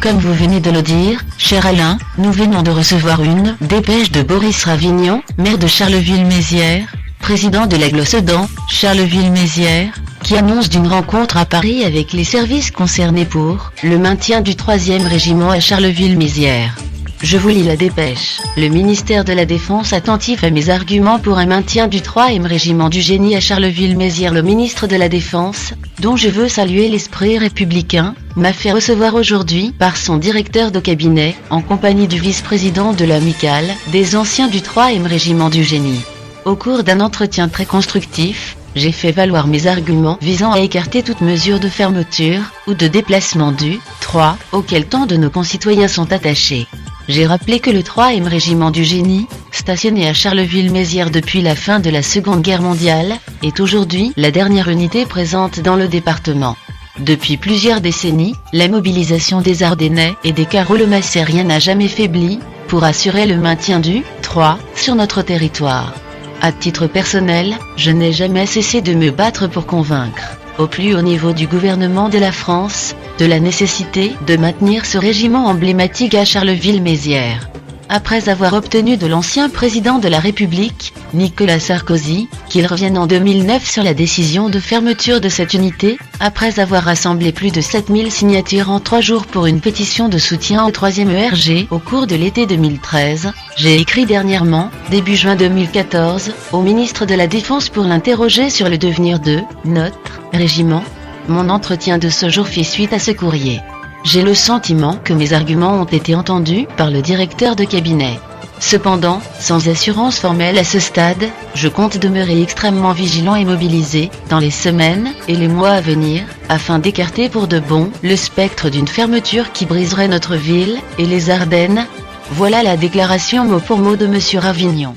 Comme vous venez de le dire, cher Alain, nous venons de recevoir une dépêche de Boris Ravignon, maire de Charleville-Mézières, président de l'Aigle Sedan, Charleville-Mézières, qui annonce d'une rencontre à Paris avec les services concernés pour le maintien du 3e régiment à Charleville-Mézières. Je vous lis la dépêche. Le ministère de la Défense attentif à mes arguments pour un maintien du 3e régiment du génie à Charleville-Mézières. Le ministre de la Défense, dont je veux saluer l'esprit républicain, m'a fait recevoir aujourd'hui par son directeur de cabinet, en compagnie du vice-président de l'amicale des anciens du 3e régiment du génie. Au cours d'un entretien très constructif, j'ai fait valoir mes arguments visant à écarter toute mesure de fermeture ou de déplacement du 3, auquel tant de nos concitoyens sont attachés. J'ai rappelé que le 3e régiment du génie, stationné à Charleville-Mézières depuis la fin de la Seconde Guerre mondiale, est aujourd'hui la dernière unité présente dans le département. Depuis plusieurs décennies, la mobilisation des Ardennais et des Carolo-Massériens n'a jamais faibli pour assurer le maintien du 3 sur notre territoire. À titre personnel, je n'ai jamais cessé de me battre pour convaincre, au plus haut niveau du gouvernement de la France, de la nécessité de maintenir ce régiment emblématique à Charleville-Mézières. Après avoir obtenu de l'ancien président de la République, Nicolas Sarkozy, qu'il revienne en 2009 sur la décision de fermeture de cette unité, après avoir rassemblé plus de 7000 signatures en 3 jours pour une pétition de soutien au 3e ERG au cours de l'été 2013, j'ai écrit dernièrement, début juin 2014, au ministre de la Défense pour l'interroger sur le devenir de notre régiment. Mon entretien de ce jour fait suite à ce courrier. J'ai le sentiment que mes arguments ont été entendus par le directeur de cabinet. Cependant, sans assurance formelle à ce stade, je compte demeurer extrêmement vigilant et mobilisé, dans les semaines et les mois à venir, afin d'écarter pour de bon le spectre d'une fermeture qui briserait notre ville et les Ardennes. Voilà la déclaration mot pour mot de M. Ravignon.